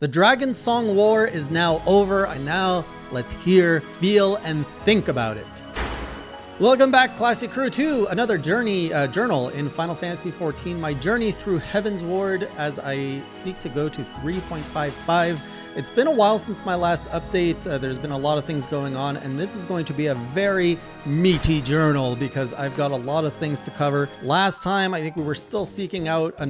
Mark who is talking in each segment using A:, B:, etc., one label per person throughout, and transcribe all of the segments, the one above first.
A: The Dragonsong War is now over, and now let's hear, feel, and think about it. Welcome back, Classic Crew, to another journal in Final Fantasy XIV. My journey through Heavensward as I seek to go to 3.55. It's been a while since my last update. There's been a lot of things going on, and this is going to be a very meaty journal because I've got a lot of things to cover. Last time, I think we were still seeking out a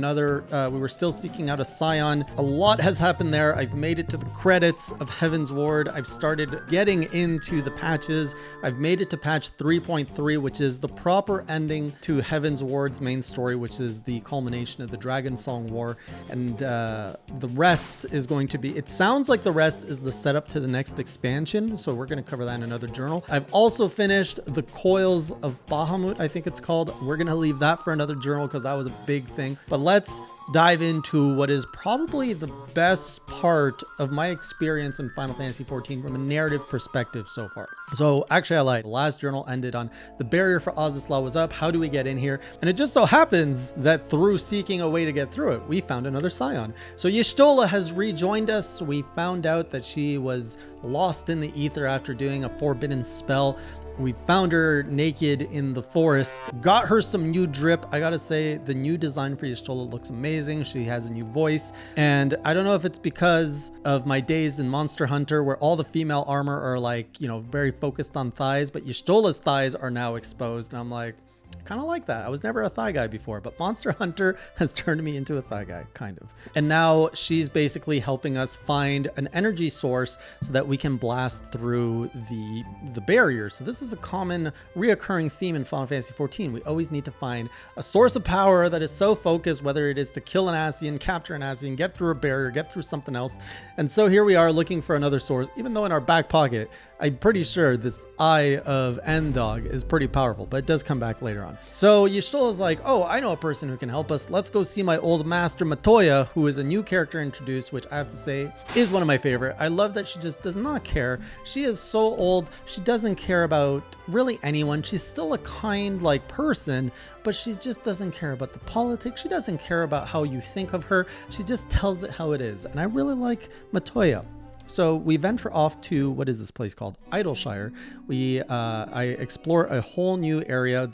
A: Scion. A lot has happened there. I've made it to the credits of Heavensward. I've started getting into the patches. I've made it to patch 3.3, which is the proper ending to Heavensward's main story, which is the culmination of the Dragonsong War. And the rest is going to be, it sounds like the rest is the setup to the next expansion, so we're going to cover that in another journal. I've also finished the Coils of Bahamut, I think it's called. We're going to leave that for another journal because that was a big thing. But let's dive into what is probably the best part of my experience in Final Fantasy XIV from a narrative perspective so far. So actually I lied. The last journal ended on the barrier for Azys Lla was up. How do we get in here? And it just so happens that through seeking a way to get through it, we found another Scion. So Y'shtola has rejoined us. We found out that she was lost in the ether after doing a forbidden spell. We found her naked in the forest, got her some new drip. I gotta say, the new design for Y'shtola looks amazing. She has a new voice. And I don't know if it's because of my days in Monster Hunter where all the female armor are like, you know, very focused on thighs, but Y'shtola's thighs are now exposed. And I'm like, kind of like that. I was never a thigh guy before, but Monster Hunter has turned me into a thigh guy, kind of. And now she's basically helping us find an energy source so that we can blast through the barrier. So this is a common reoccurring theme in Final Fantasy XIV. We always need to find a source of power that is so focused, whether it is to kill an Ascian, capture an Ascian, get through a barrier, get through something else. And so here we are looking for another source, even though in our back pocket, I'm pretty sure this Eye of Endog is pretty powerful, but it does come back later on. So Y'shtola's like, oh, I know a person who can help us. Let's go see my old master Matoya, who is a new character introduced, which I have to say is one of my favorite. I love that she just does not care. She is so old. She doesn't care about really anyone. She's still a kind like person, but she just doesn't care about the politics. She doesn't care about how you think of her. She just tells it how it is. And I really like Matoya. So we venture off to, what is this place called? Idleshire. I explore a whole new area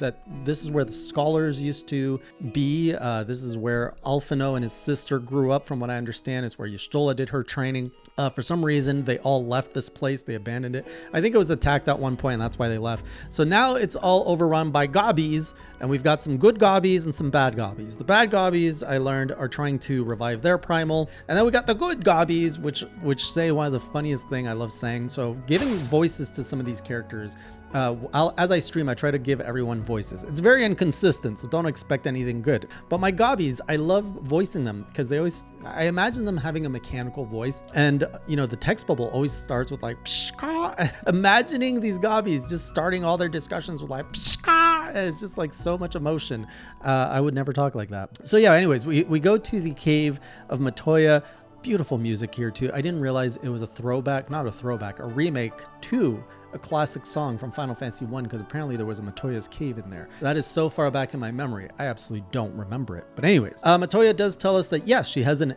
A: this is where the scholars used to be. This is where Alphino and his sister grew up, from what I understand. It's where Y'shtola did her training. For some reason, they all left this place. They abandoned it. I think it was attacked at one point, and that's why they left. So now it's all overrun by gobbies, and we've got some good gobbies and some bad gobbies. The bad gobbies, I learned, are trying to revive their primal. And then we got the good gobbies, which say one of the funniest thing I love saying. So giving voices to some of these characters, as I stream, I try to give everyone voices. It's very inconsistent, so don't expect anything good. But my gobbies, I love voicing them because I imagine them having a mechanical voice. And, you know, the text bubble always starts with like, pshka. Imagining these gobbies just starting all their discussions with like, pshka. It's just like so much emotion. I would never talk like that. So yeah, anyways, we go to the cave of Matoya. Beautiful music here too. I didn't realize it was a remake to a classic song from Final Fantasy 1, because apparently there was a Matoya's cave in there. That is so far back in my memory, I absolutely don't remember it. But anyways, Matoya does tell us that yes, she has an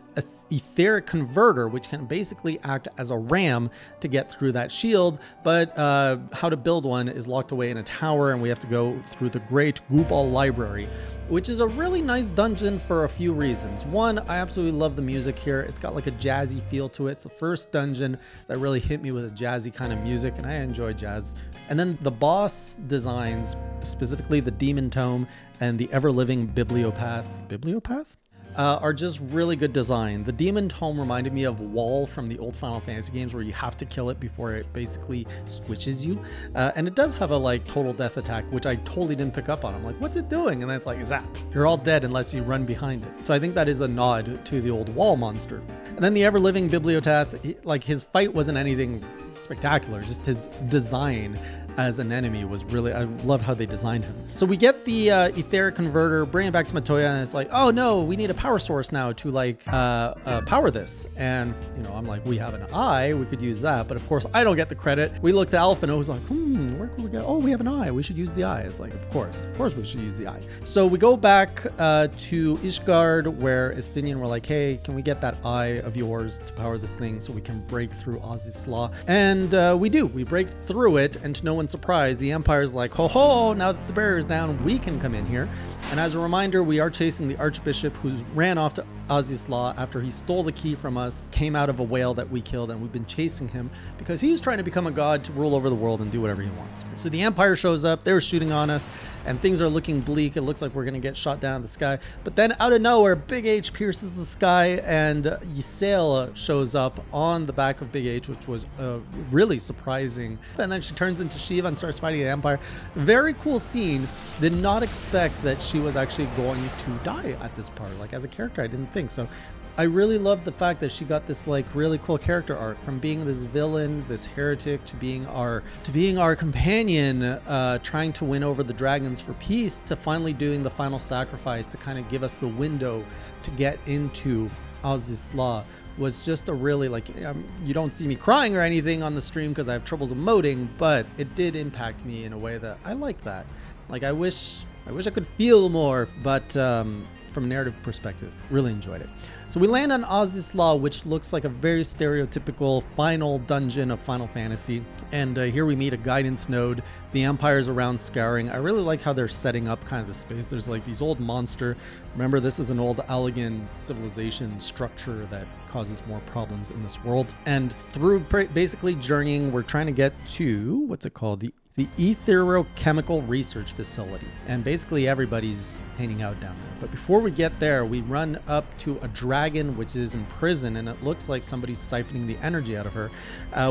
A: etheric converter, which can basically act as a ram to get through that shield, but how to build one is locked away in a tower, and we have to go through the great Gubal library, which is a really nice dungeon for a few reasons. One, I absolutely love the music here. It's got like a jazzy feel to it. It's the first dungeon that really hit me with a jazzy kind of music, and I enjoy jazz. And then the boss designs, specifically the Demon Tome and the ever-living Bibliopath, are just really good design. The Demon Tome reminded me of Wall from the old Final Fantasy games, where you have to kill it before it basically squishes you. And it does have a like total death attack, which I totally didn't pick up on. I'm like, what's it doing? And then it's like, zap. You're all dead unless you run behind it. So I think that is a nod to the old Wall monster. And then the ever-living Bibliopath, like his fight wasn't anything spectacular, just his design as an enemy was really, I love how they designed him. So we get the etheric converter, bring it back to Matoya, and it's like, oh no, we need a power source now to like power this. And you know, I'm like, we have an eye, we could use that, but of course I don't get the credit. We looked at Alpha and I was like, where can we get? Oh, we have an eye, we should use the eye. It's like, of course we should use the eye. So we go back to Ishgard, where Estinian were like, hey, can we get that eye of yours to power this thing so we can break through Azys Lla? And we do. We break through it, and to no one's surprise, the Empire's like, ho ho, now that the barrier's down, we can come in here. And as a reminder, we are chasing the Archbishop who ran off to Azys Lla after he stole the key from us, came out of a whale that we killed, and we've been chasing him because he's trying to become a god to rule over the world and do whatever he wants. So the Empire shows up, they're shooting on us, and things are looking bleak. It looks like we're gonna get shot down in the sky. But then out of nowhere, Big H pierces the sky, and Azys Lla shows up on the back of Big H, which was really surprising. And then she turns into Shiva and starts fighting the Empire. Very cool scene. Did not expect that she was actually going to die at this part. Like, as a character, I didn't think so. I really love the fact that she got this like really cool character arc from being this villain, this heretic, to being our companion, trying to win over the dragons for peace, to finally doing the final sacrifice to kind of give us the window to get into Azys Lla. Was just a really like, you don't see me crying or anything on the stream because I have troubles emoting, but it did impact me in a way that I like that. Like, I wish I could feel more, but from a narrative perspective, really enjoyed it. So we land on Azys Lla, which looks like a very stereotypical final dungeon of Final Fantasy. And here we meet a guidance node. The Empire's around scouring. I really like how they're setting up kind of the space. There's like these old monster. Remember, this is an old Allegan civilization structure that causes more problems in this world. And through basically journeying, we're trying to get to, what's it called? The Etherochemical Research Facility. And basically everybody's hanging out down there. But before we get there, we run up to a dragon which is in prison, and it looks like somebody's siphoning the energy out of her.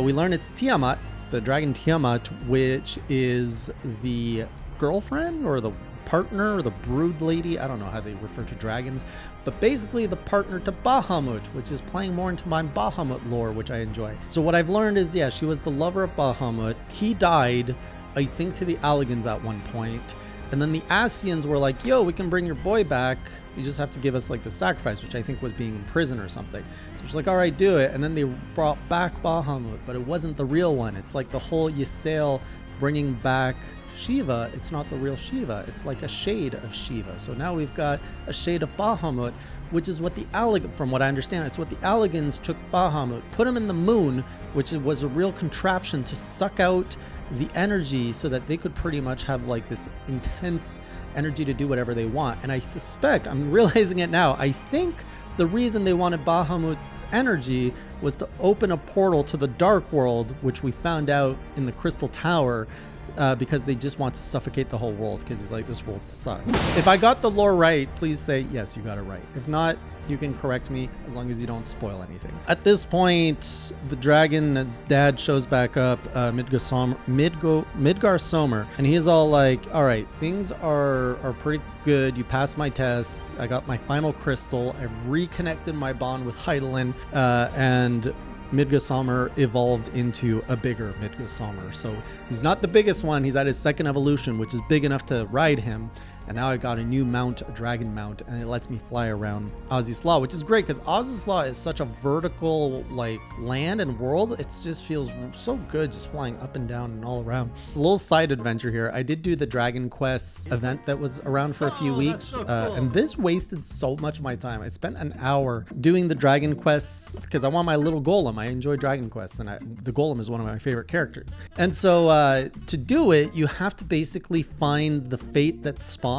A: We learn it's Tiamat, the dragon Tiamat, which is the girlfriend or the partner or the brood lady. I don't know how they refer to dragons, but basically the partner to Bahamut, which is playing more into my Bahamut lore, which I enjoy. So what I've learned is, yeah, she was the lover of Bahamut. He died, I think, to the Alligans at one point. And then the Asians were like, yo, we can bring your boy back. You just have to give us like the sacrifice, which I think was being in prison or something. So she's like, all right, do it. And then they brought back Bahamut, but it wasn't the real one. It's like the whole Azys Lla bringing back Shiva. It's not the real Shiva. It's like a shade of Shiva. So now we've got a shade of Bahamut, which is what the Alligans, from what I understand, it's what the Alligans took Bahamut, put him in the moon, which was a real contraption to suck out the energy so that they could pretty much have like this intense energy to do whatever they want. And I suspect, I'm realizing it now, I think the reason they wanted Bahamut's energy was to open a portal to the Dark World, which we found out in the Crystal Tower, because they just want to suffocate the whole world, because it's like, this world sucks. If I got the lore right, please say, yes, you got it right. If not, you can correct me as long as you don't spoil anything. At this point, the dragon's dad shows back up, Midgar Somer, and he's all like, all right, things are pretty good. You passed my tests. I got my final crystal. I've reconnected my bond with Heidelin, and Midgar Somer evolved into a bigger Midgar Somer. So he's not the biggest one. He's at his second evolution, which is big enough to ride him. And now I got a new mount, a dragon mount, and it lets me fly around Azys Lla, which is great because Azys Lla is such a vertical like land and world. It just feels so good just flying up and down and all around. A little side adventure here. I did do the Dragon Quest event that was around for a few weeks, so cool. And this wasted so much of my time. I spent an hour doing the Dragon Quests because I want my little golem. I enjoy Dragon Quests, and the golem is one of my favorite characters. And so to do it, you have to basically find the fate that spawns.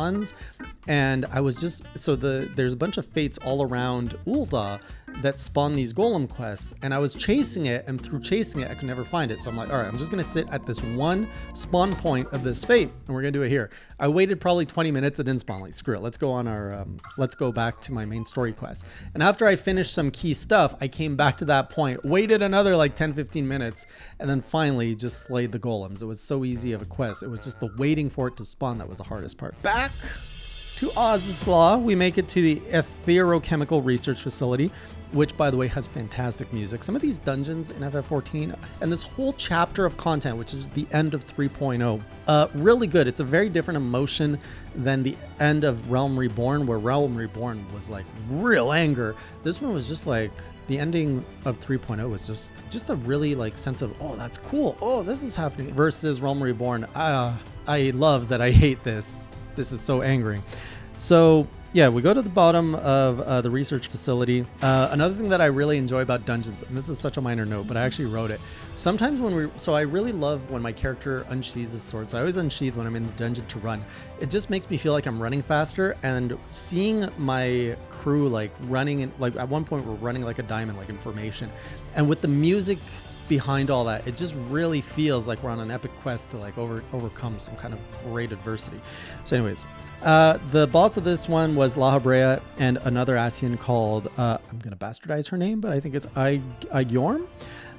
A: And I was just, so there's a bunch of fates all around Ul'dah that spawn these golem quests, and I was chasing it, and through chasing it I could never find it. So I'm like, all right, I'm just gonna sit at this one spawn point of this fate, and we're gonna do it here. I waited probably 20 minutes, it didn't spawn. Like, screw it, let's go on our let's go back to my main story quest. And after I finished some key stuff, I came back to that point, waited another like 10-15 minutes, and then finally just slayed the golems. It was so easy of a quest. It was just the waiting for it to spawn that was the hardest part. Back to Azys Lla, we make it to the Etherochemical Research Facility. which by the way has fantastic music. Some of these dungeons in FF14 and this whole chapter of content, which is the end of 3.0, really good. It's a very different emotion than the end of Realm Reborn, where Realm Reborn was like real anger. This one was just like, the ending of 3.0 was just a really like sense of, oh, that's cool, oh, this is happening, versus Realm Reborn, I love that I hate this. This is so angering. So yeah, we go to the bottom of the research facility. Another thing that I really enjoy about dungeons, and this is such a minor note, but I actually wrote it. Sometimes so I really love when my character unsheathes his sword. So I always unsheath when I'm in the dungeon to run. It just makes me feel like I'm running faster, and seeing my crew like running, and like at one point we're running like a diamond, like in formation. And with the music behind all that, it just really feels like we're on an epic quest to like overcome some kind of great adversity. So anyways, the boss of this one was Lla Brea and another Ascian called, I'm going to bastardize her name, but I think it's Igorm.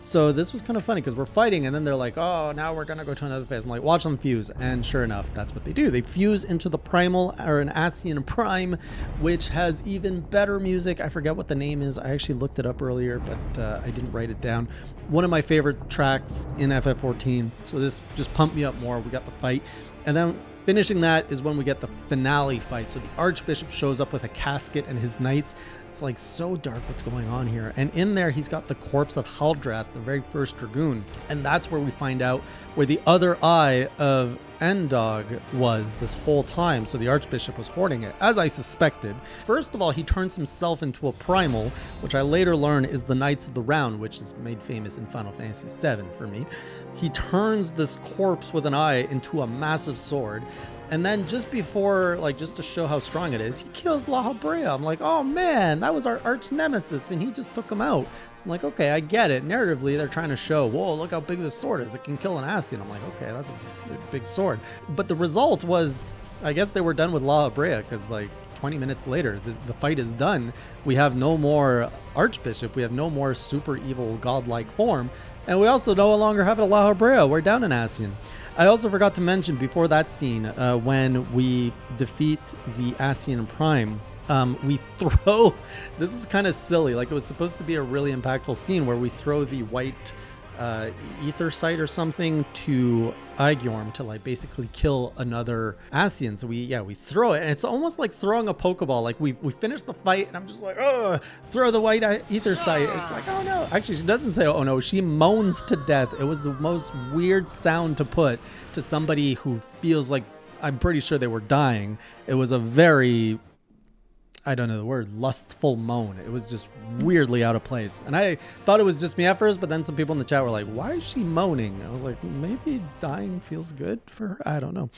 A: So this was kind of funny because we're fighting and then they're like, oh, now we're going to go to another phase. I'm like, watch them fuse. And sure enough, that's what they do. They fuse into the primal, or an Ascian Prime, which has even better music. I forget what the name is. I actually looked it up earlier, but I didn't write it down. One of my favorite tracks in FF14. So this just pumped me up more. We got the fight. And then finishing that is when we get the finale fight. So the Archbishop shows up with a casket and his knights. It's like so dark what's going on here. And in there, he's got the corpse of Haldrath, the very first Dragoon. And that's where we find out where the other eye of Endog was this whole time. So the Archbishop was hoarding it, as I suspected. First of all, he turns himself into a primal, which I later learn is the Knights of the Round, which is made famous in Final Fantasy VII for me. He turns this corpse with an eye into a massive sword. And then just before, like, just to show how strong it is, he kills Lla Brea. I'm like, oh man, that was our arch nemesis, and he just took him out. I'm like, okay, I get it. Narratively, they're trying to show, whoa, look how big this sword is. It can kill an Ascian. I'm like, okay, that's a big sword. But the result was, I guess they were done with Lla Brea, because like 20 minutes later, the fight is done. We have no more Archbishop. We have no more super evil godlike form. And we also no longer have a Lla Brea. We're down an Ascian. I also forgot to mention before that scene, when we defeat the Ascian Prime, we throw, this is kind of silly, like it was supposed to be a really impactful scene where we throw the white ether sight or something to Igorm to like basically kill another Ascian. So we throw it, and it's almost like throwing a Pokeball. Like we finish the fight and I'm just like, oh, throw the white ether sight. It's like, oh no. Actually, she doesn't say oh no, she moans to death. It was the most weird sound to put to somebody who feels like, I'm pretty sure they were dying. It was a very, I don't know the word, lustful moan. It was just weirdly out of place. And I thought it was just me at first, but then some people in the chat were like, why is she moaning? I was like, maybe dying feels good for her. I don't know.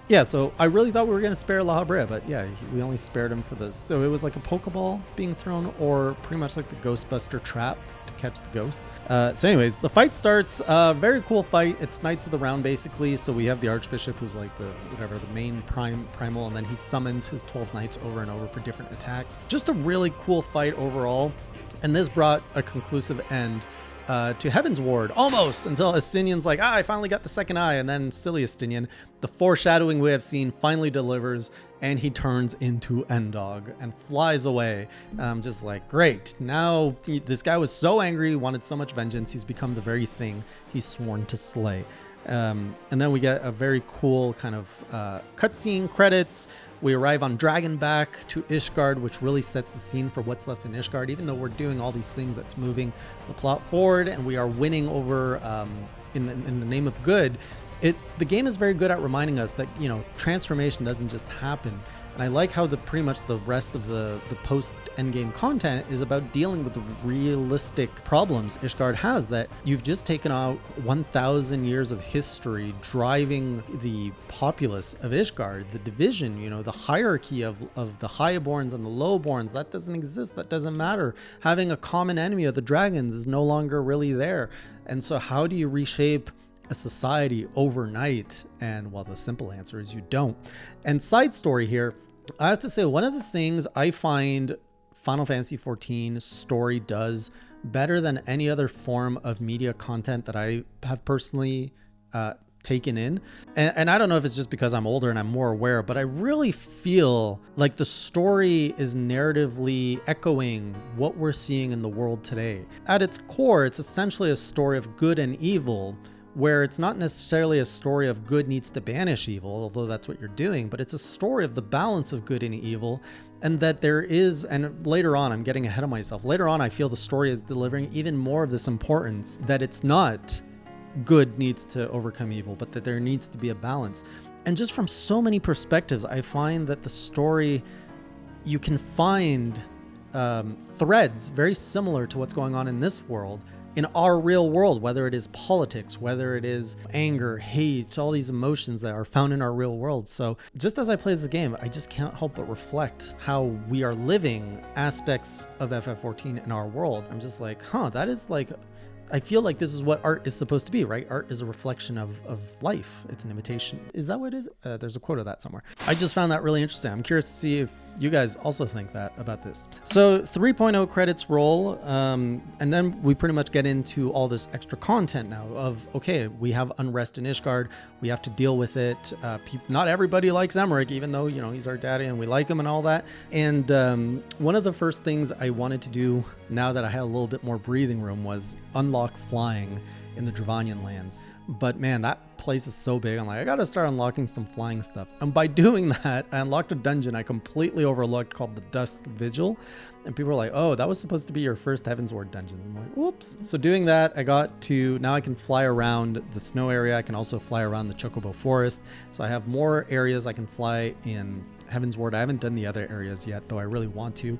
A: Yeah, so I really thought we were going to spare Lla Brea, but yeah, we only spared him for this. So it was like a Pokeball being thrown, or pretty much like the Ghostbuster trap to catch the ghost. So anyways, the fight starts. Very cool fight. It's Knights of the Round, basically. So we have the Archbishop, who's like the main primal, and then he summons his 12 knights over and over for different attacks. Just a really cool fight overall. And this brought a conclusive end to Heavensward, almost, until Estinian's like, I finally got the second eye. And then silly Estinian, the foreshadowing we have seen, finally delivers, and he turns into Endog and flies away. And I'm just like, great. Now this guy was so angry, wanted so much vengeance, he's become the very thing he's sworn to slay. And then we get a very cool kind of cutscene credits. We arrive on Dragonback to Ishgard, which really sets the scene for what's left in Ishgard. Even though we're doing all these things that's moving the plot forward and we are winning over in the name of good, the game is very good at reminding us that, you know, transformation doesn't just happen. And I like how pretty much the rest of the post-endgame content is about dealing with the realistic problems Ishgard has, that you've just taken out 1,000 years of history driving the populace of Ishgard, the division, you know, the hierarchy of the highborns and the lowborns. That doesn't exist. That doesn't matter. Having a common enemy of the dragons is no longer really there. And so how do you reshape a society overnight? And well, the simple answer is you don't. And side story here, I have to say, one of the things I find Final Fantasy XIV story does better than any other form of media content that I have personally taken in. And I don't know if it's just because I'm older and I'm more aware, but I really feel like the story is narratively echoing what we're seeing in the world today. At its core, it's essentially a story of good and evil, where it's not necessarily a story of good needs to banish evil, although that's what you're doing, but it's a story of the balance of good and evil, and that there is, and later on, I'm getting ahead of myself, later on I feel the story is delivering even more of this importance, that it's not good needs to overcome evil, but that there needs to be a balance. And just from so many perspectives, I find that the story, you can find threads very similar to what's going on in this world, in our real world, whether it is politics, whether it is anger, hate, all these emotions that are found in our real world. So just as I play this game, I just can't help but reflect how we are living aspects of FF14 in our world. I'm just like, that is like, I feel like this is what art is supposed to be, right? Art is a reflection of life. It's an imitation. Is that what it is? There's a quote of that somewhere. I just found that really interesting. I'm curious to see if you guys also think that about this. So 3.0 credits roll, and then we pretty much get into all this extra content now of, okay, we have unrest in Ishgard. We have to deal with it. Not everybody likes Emmerich, even though, you know, he's our daddy and we like him and all that. And one of the first things I wanted to do now that I had a little bit more breathing room was unlock flying in the Dravanian lands. But man, that place is so big. I'm like, I gotta start unlocking some flying stuff. And by doing that, I unlocked a dungeon I completely overlooked called the Dusk Vigil. And people were like, oh, that was supposed to be your first Heavensward dungeon. I'm like, whoops. So doing that, I got to, now I can fly around the snow area. I can also fly around the Chocobo Forest. So I have more areas I can fly in Heavensward. I haven't done the other areas yet, though I really want to.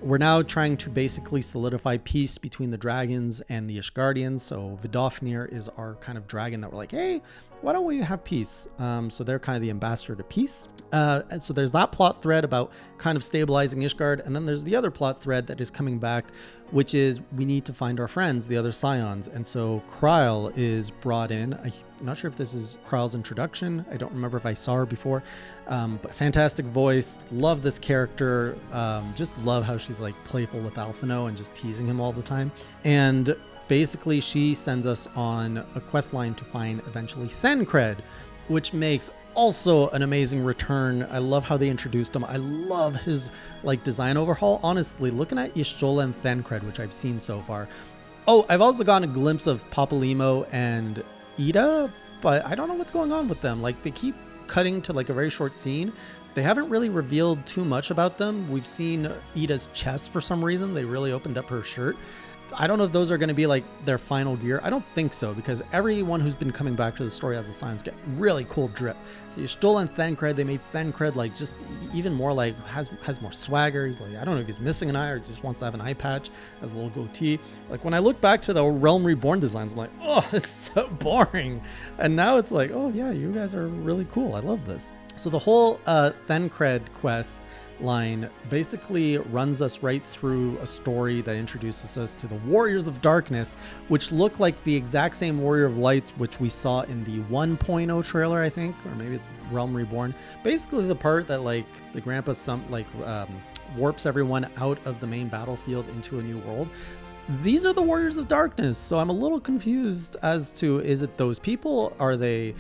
A: We're now trying to basically solidify peace between the dragons and the Ishgardians. So Vidofnir is our kind of dragon that we're like, hey, why don't we have peace? So they're kind of the ambassador to peace. And so there's that plot thread about kind of stabilizing Ishgard. And then there's the other plot thread that is coming back, which is we need to find our friends, the other scions. And so Kryle is brought in. I'm not sure if this is Kryle's introduction. I don't remember if I saw her before, but fantastic voice. Love this character. Just love how she's like playful with Alphino and just teasing him all the time. And basically she sends us on a quest line to find eventually Thencred, which makes also an amazing return. I love how they introduced him. I love his like design overhaul. Honestly, looking at Y'shtola and Thencred, which I've seen so far. Oh, I've also gotten a glimpse of Papalymo and Ida, but I don't know what's going on with them. Like they keep cutting to like a very short scene. They haven't really revealed too much about them. We've seen Ida's chest for some reason. They really opened up her shirt. I don't know if those are going to be like their final gear. I don't think so, because everyone who's been coming back to the story as a science get really cool drip. So Y'shtola and Thencred, they made Thencred like just even more like has more swagger. He's like, I don't know if he's missing an eye or just wants to have an eye patch, has a little goatee. Like when I look back to the Realm Reborn designs, I'm like, oh, it's so boring. And now it's like, oh yeah, you guys are really cool. I love this. So the whole Thencred quest line basically runs us right through a story that introduces us to the Warriors of Darkness, which look like the exact same Warrior of Lights which we saw in the 1.0 trailer, I think, or maybe it's Realm Reborn. Basically the part that like the grandpa warps everyone out of the main battlefield into a new world. These are the Warriors of Darkness, so I'm a little confused as to, is it those people? Are they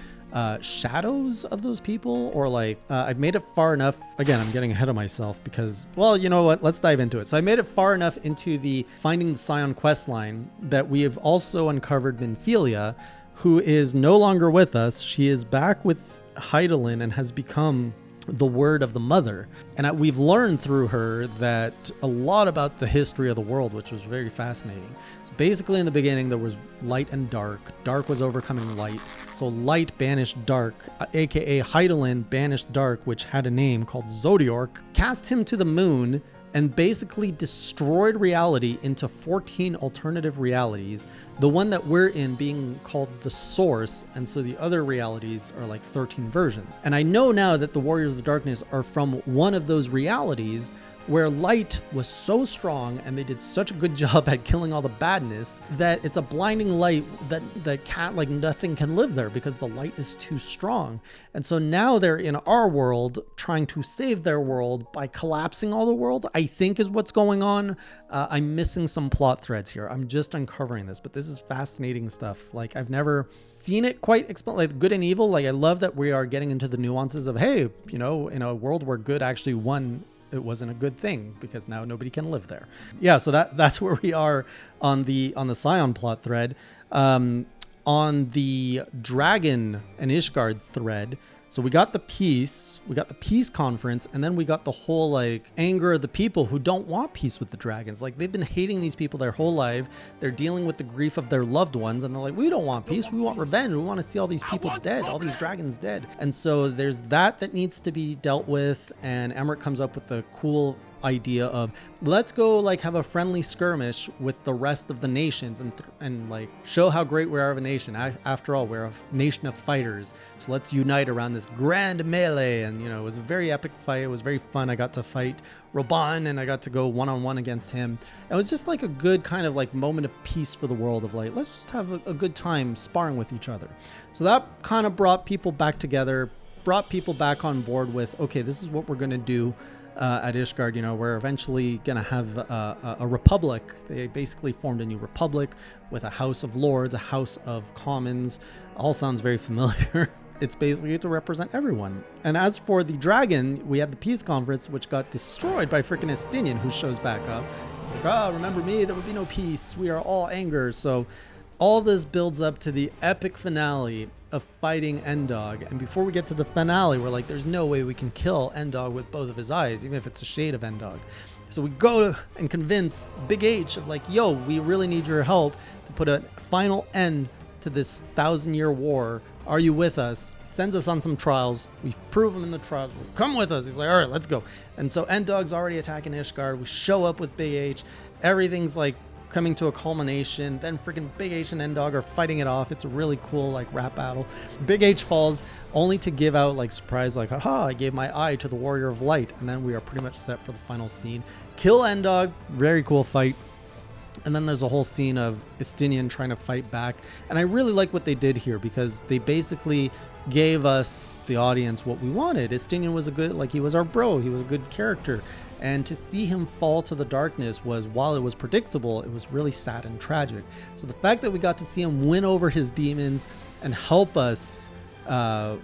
A: shadows of those people, or like I've made it far enough. Again, I'm getting ahead of myself because, well, you know what, let's dive into it. So I made it far enough into the finding the Scion quest line that we have also uncovered Minfilia, who is no longer with us. She is back with Hydaelyn and has become the word of the mother, and we've learned through her that a lot about the history of the world, which was very fascinating. So basically in the beginning there was light and dark. Dark was overcoming light, so light banished dark, aka Hydaelyn banished dark, which had a name called Zodiork, cast him to the moon and basically destroyed reality into 14 alternative realities, the one that we're in being called the Source, and so the other realities are like 13 versions. And I know now that the Warriors of Darkness are from one of those realities, where light was so strong and they did such a good job at killing all the badness that it's a blinding light that can't, like, nothing can live there because the light is too strong. And so now they're in our world trying to save their world by collapsing all the worlds, I think is what's going on. I'm missing some plot threads here. I'm just uncovering this, but this is fascinating stuff. Like, I've never seen it quite explained, like good and evil. Like, I love that we are getting into the nuances of, hey, you know, in a world where good actually won, it wasn't a good thing because now nobody can live there. Yeah, so that's where we are on the Scion plot thread. On the Dragon and Ishgard thread, so we got the peace conference, and then we got the whole, like, anger of the people who don't want peace with the dragons. Like, they've been hating these people their whole life. They're dealing with the grief of their loved ones, and they're like, we don't want peace. We want revenge. We want to see all these people dead, all these dragons dead. And so there's that needs to be dealt with, and Emmerich comes up with the cool idea of, let's go, like, have a friendly skirmish with the rest of the nations and like show how great we are of a nation. After all, we're a nation of fighters, so let's unite around this grand melee. And, you know, it was a very epic fight. It was very fun. I got to fight Roban and I got to go one-on-one against him. It was just like a good kind of like moment of peace for the world of, like, let's just have a good time sparring with each other. So that kind of brought people back together, brought people back on board with, okay, this is what we're going to do. At Ishgard, you know, we're eventually going to have a republic. They basically formed a new republic with a House of Lords, a House of Commons. All sounds very familiar. It's basically to represent everyone. And as for the dragon, we had the peace conference, which got destroyed by freaking Estinian, who shows back up. He's like, oh, remember me? There would be no peace. We are all anger. So all this builds up to the epic finale of fighting Endog. And before we get to the finale, we're like, there's no way we can kill Endog with both of his eyes, even if it's a shade of Endog. So we go to and convince Big H of, like, yo, we really need your help to put a final end to this 1,000-year war. Are you with us? Sends us on some trials. We prove him in the trials. Come with us. He's like, all right, let's go. And so Endog's already attacking Ishgard. We show up with Big H. Everything's like coming to a culmination. Then freaking Big H and Endog are fighting it off. It's a really cool, like, rap battle. Big H falls only to give out, like, surprise, like, haha, I gave my eye to the Warrior of Light. And then we are pretty much set for the final scene. Kill Endog. Very cool fight. And then there's a whole scene of Estinian trying to fight back. And I really like what they did here because they basically gave us, the audience, what we wanted. Estinian was a good, like, he was our bro. He was a good character. And to see him fall to the darkness was, while it was predictable, it was really sad and tragic. So the fact that we got to see him win over his demons and help us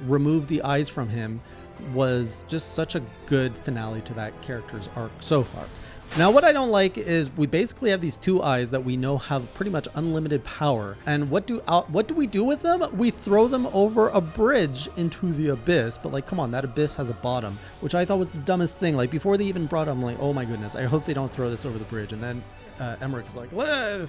A: remove the eyes from him was just such a good finale to that character's arc so far. Now, what I don't like is we basically have these two eyes that we know have pretty much unlimited power. And what do we do with them? We throw them over a bridge into the abyss. But, like, come on, that abyss has a bottom, which I thought was the dumbest thing. Like, before they even brought it, I'm like, oh my goodness, I hope they don't throw this over the bridge. And then Emmerich's like,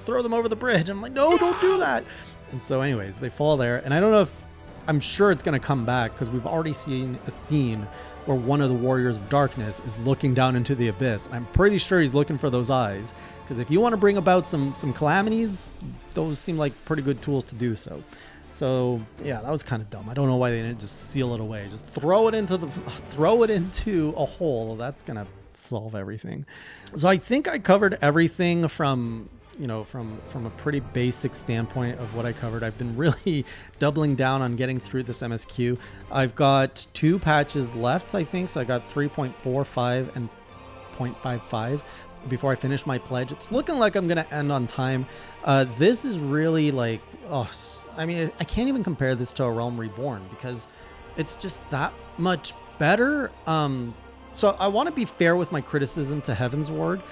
A: throw them over the bridge. I'm like, no, don't do that. And so anyways, they fall there. And I don't know if, I'm sure it's going to come back because we've already seen a scene where one of the Warriors of Darkness is looking down into the abyss. I'm pretty sure he's looking for those eyes, because if you want to bring about some calamities, those seem like pretty good tools to do so. So yeah, that was kind of dumb. I don't know why they didn't just seal it away. Just throw it into a hole. That's gonna solve everything. So I think I covered everything from, you know, from a pretty basic standpoint of what I covered. I've been really doubling down on getting through this MSQ. I've got 2 patches left, I think. So I got 3.45 and 0.55 before I finish my pledge. It's looking like I'm going to end on time. This is really like, I mean, I can't even compare this to A Realm Reborn because it's just that much better. So I want to be fair with my criticism to Heavensward.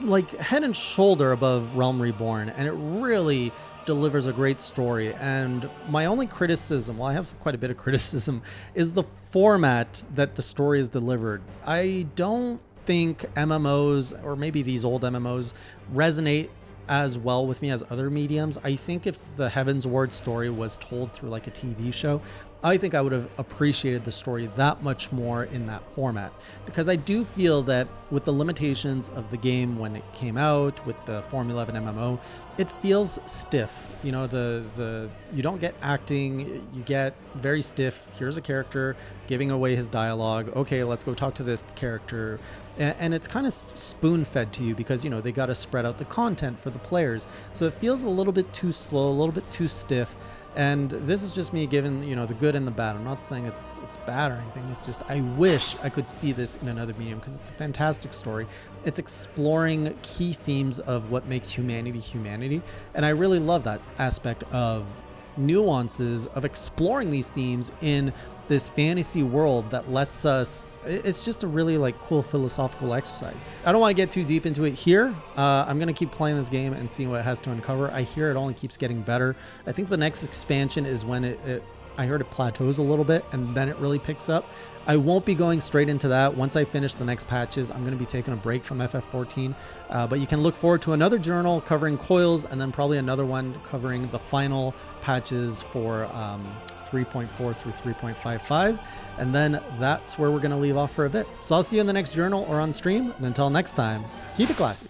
A: Like, head and shoulder above Realm Reborn, and it really delivers a great story. And my only criticism, well, I have quite a bit of criticism, is the format that the story is delivered. I don't think MMOs, or maybe these old MMOs, resonate as well with me as other mediums. I think if the Heavensward story was told through like a TV show, I think I would have appreciated the story that much more in that format, because I do feel that with the limitations of the game when it came out, with the Formula 11 MMO, it feels stiff. You know, you don't get acting, you get very stiff. Here's a character giving away his dialogue. Okay, let's go talk to this character. And it's kind of spoon-fed to you because, you know, they got to spread out the content for the players. So it feels a little bit too slow, a little bit too stiff. And this is just me giving, you know, the good and the bad. I'm not saying it's bad or anything. It's just I wish I could see this in another medium because it's a fantastic story. It's exploring key themes of what makes humanity humanity. And I really love that aspect of nuances of exploring these themes in this fantasy world that lets us, it's just a really like cool philosophical exercise. I don't want to get too deep into it here. I'm going to keep playing this game and seeing what it has to uncover. I hear it only keeps getting better. I think the next expansion is when I heard it plateaus a little bit and then it really picks up. I won't be going straight into that. Once I finish the next patches, I'm going to be taking a break from FF14. But you can look forward to another journal covering coils and then probably another one covering the final patches for 3.4 through 3.55. And then that's where we're going to leave off for a bit. So I'll see you in the next journal or on stream. And until next time, keep it classy.